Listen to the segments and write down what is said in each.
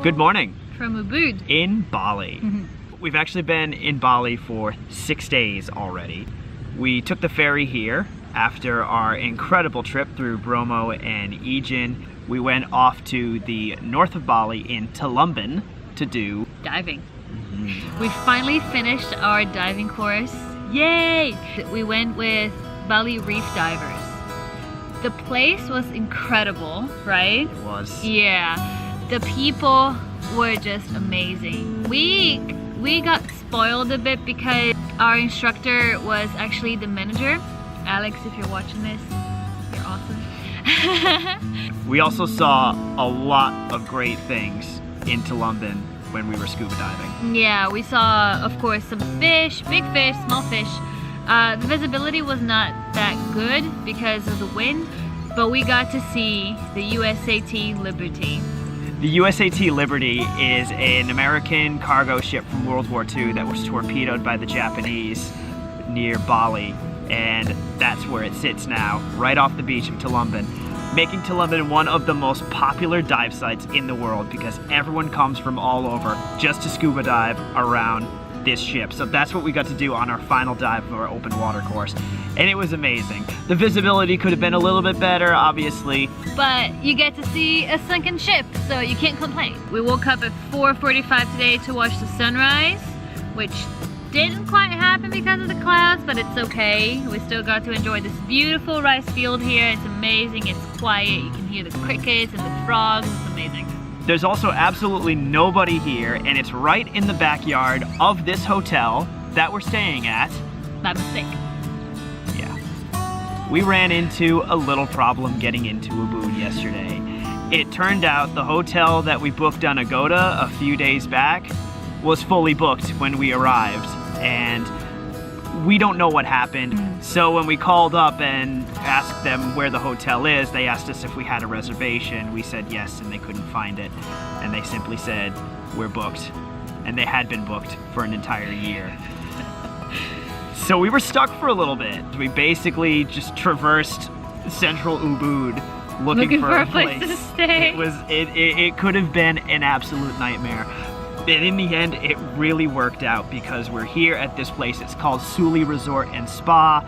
Good morning. From Ubud. In Bali. We've actually been in Bali for 6 days already. We took the ferry here after our incredible trip through Bromo and Ijen. We went off to the north of Bali in Tulamben to do diving. We finally finished our diving course. Yay! We went with Bali reef divers. The place was incredible, right? It was. Yeah. The people were just amazing. We got spoiled a bit because our instructor was actually the manager. Alex, if you're watching this, you're awesome. We also saw a lot of great things in Tulamben when we were scuba diving. Yeah, we saw, of course, some fish, big fish, small fish. The visibility was not that good because of the wind, but we got to see the USAT Liberty. The USAT Liberty is an American cargo ship from World War II that was torpedoed by the Japanese near Bali, and that's where it sits now, right off the beach of Tulamben, making Tulamben one of the most popular dive sites in the world because everyone comes from all over just to scuba dive around this ship. So that's what we got to do on our final dive of our open water course, and it was amazing. The visibility could have been a little bit better, obviously, but you get to see a sunken ship, so you can't complain. We woke up at 4:45 today to watch the sunrise, which didn't quite happen because of the clouds, but it's okay. We still got to enjoy this beautiful rice field here. It's amazing, it's quiet, you can hear the crickets and the frogs, it's amazing. There's also absolutely nobody here, and it's right in the backyard of this hotel that we're staying at. By mistake. Yeah. We ran into a little problem getting into Ubud yesterday. It turned out the hotel that we booked on Agoda a few days back was fully booked when we arrived, and we don't know what happened. So when we called up and asked them where the hotel is, they asked us if we had a reservation. We said yes, and they couldn't find it. And they simply said, we're booked. And they had been booked for an entire year. So we were stuck for a little bit. We basically just traversed central Ubud looking for a place to stay. It could have been an absolute nightmare. And in the end, it really worked out because we're here at this place. It's called Suly Resort and Spa.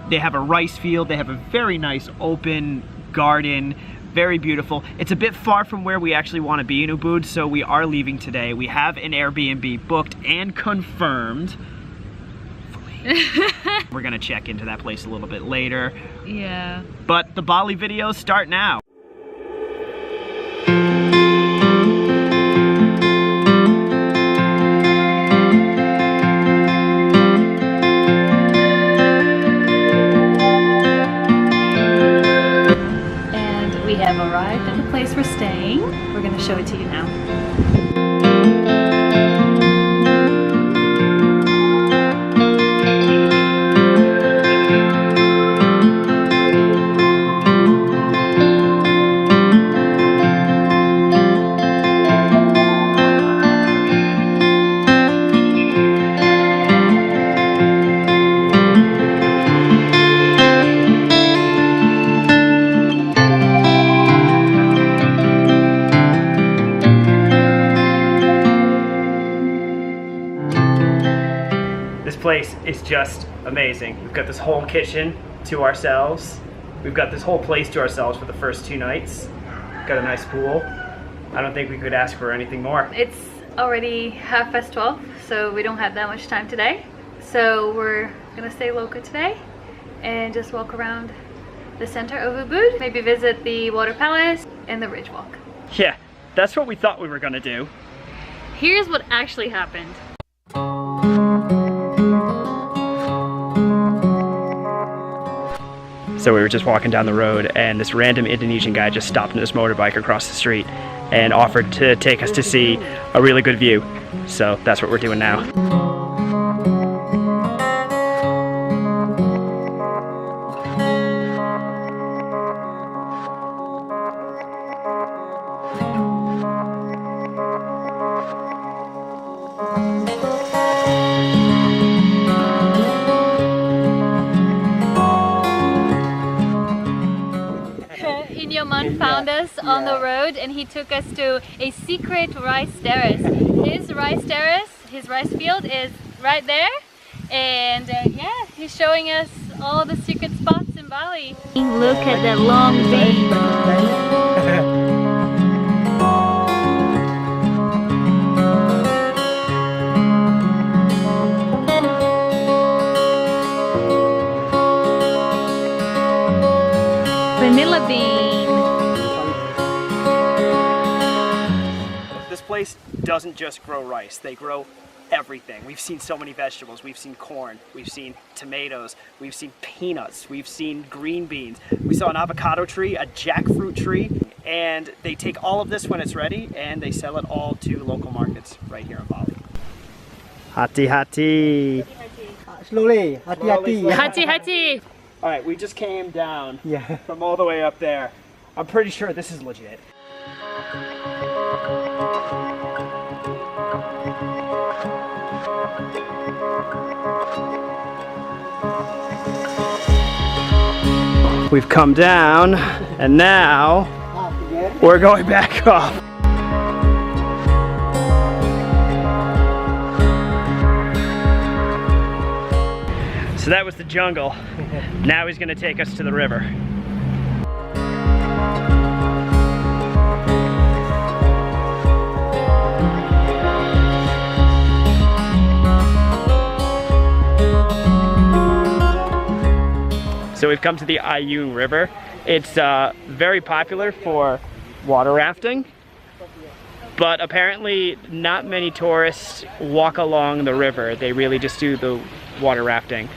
They have a rice field. They have a very nice open garden. Very beautiful. It's a bit far from where we actually want to be in Ubud, so we are leaving today. We have an Airbnb booked and confirmed. We're gonna check into that place a little bit later. Yeah. But the Bali videos start now. We have arrived at the place we're staying. We're going to show it to you now. This place is just amazing. We've got this whole kitchen to ourselves. We've got this whole place to ourselves for the first 2 nights. Got a nice pool. I don't think we could ask for anything more. It's already 12:30, so we don't have that much time today. So we're gonna stay local today and just walk around the center of Ubud. Maybe visit the water palace and the ridge walk. Yeah, that's what we thought we were gonna do. Here's what actually happened. So we were just walking down the road and this random Indonesian guy just stopped on his motorbike across the street and offered to take us to see a really good view. So that's what we're doing now. Inyoman John found us on the road and he took us to a secret rice terrace. His rice field is right there, and yeah, he's showing us all the secret spots in Bali. Look at that long beam. Vanilla bean. This place doesn't just grow rice, they grow everything. We've seen so many vegetables. We've seen corn, we've seen tomatoes, we've seen peanuts, we've seen green beans. We saw an avocado tree, a jackfruit tree, and they take all of this when it's ready and they sell it all to local markets right here in Bali. Hati Hati. Slowly, Hati Hati. Hati Hati. All right, we just came down from all the way up there. I'm pretty sure this is legit. We've come down, and now we're going back up. So that was the jungle. Now he's gonna take us to the river. So we've come to the Ayung River. It's very popular for water rafting, but apparently not many tourists walk along the river. They really just do the water rafting.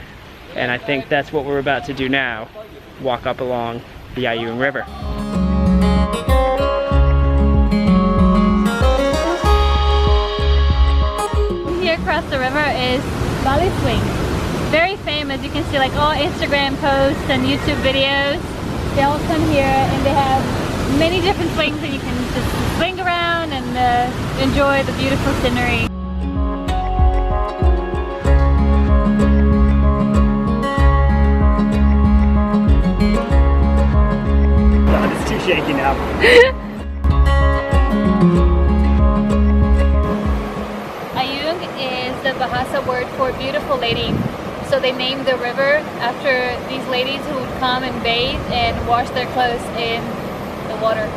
And I think that's what we're about to do now, walk up along the Ayung River. Here across the river is Bali swing. Very famous. You can see like all Instagram posts and YouTube videos. They all come here and they have many different swings that you can just swing around and enjoy the beautiful scenery. God, it's too shaky now. Ayung is the Bahasa word for beautiful lady. So they named the river after these ladies who would come and bathe and wash their clothes in the water.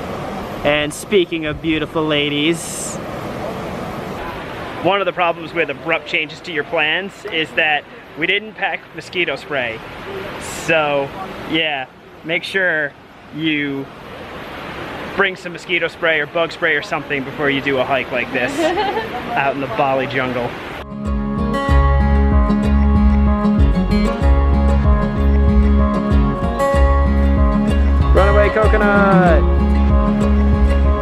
And speaking of beautiful ladies, one of the problems with abrupt changes to your plans is that we didn't pack mosquito spray. So yeah, make sure you bring some mosquito spray or bug spray or something before you do a hike like this out in the Bali jungle. Runaway coconut!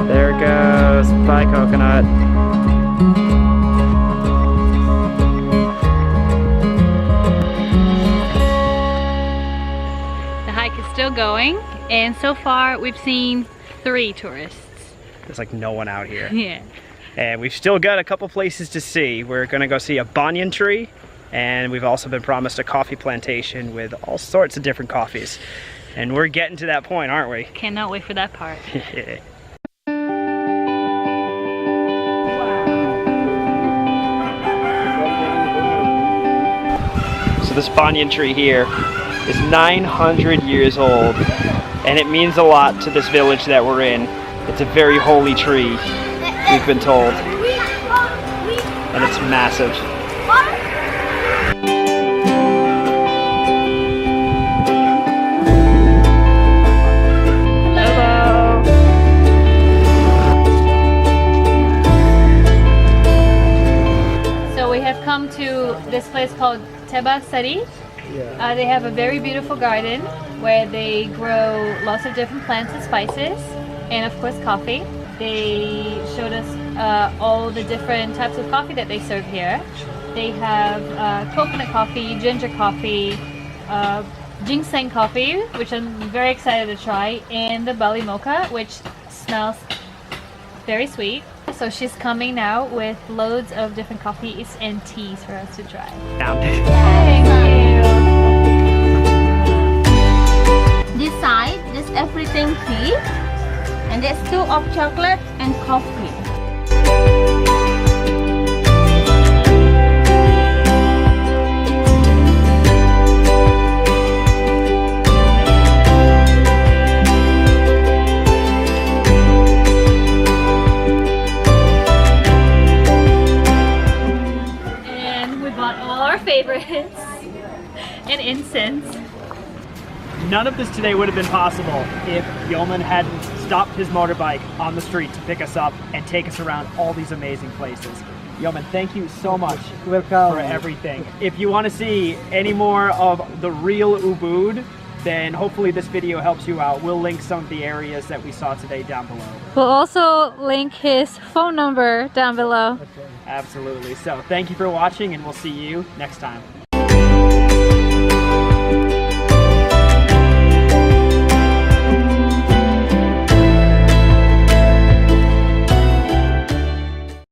There it goes. Bye, coconut. The hike is still going, and so far we've seen 3 tourists. There's like no one out here. Yeah. And we've still got a couple places to see. We're gonna go see a banyan tree, and we've also been promised a coffee plantation with all sorts of different coffees. And we're getting to that point, aren't we? Cannot wait for that part. So this banyan tree here is 900 years old, and it means a lot to this village that we're in. It's a very holy tree, we've been told, and it's massive. Come to this place called Terrace. They have a very beautiful garden where they grow lots of different plants and spices, and of course coffee. They showed us all the different types of coffee that they serve here. They have coconut coffee, ginger coffee, ginseng coffee, which I'm very excited to try, and the Bali mocha, which smells very sweet. So she's coming now with loads of different coffees and teas for us to try. Thank you. This side, this everything tea. of chocolate and coffee. And we bought all our favorites and incense. None of this today would have been possible if Yeoman hadn't stopped his motorbike on the street to pick us up and take us around all these amazing places. Yeoman, thank you so much Welcome. for everything. If you want to see any more of the real Ubud, then hopefully this video helps you out. We'll link some of the areas that we saw today down below. We'll also link his phone number down below. Absolutely. So thank you for watching, and we'll see you next time.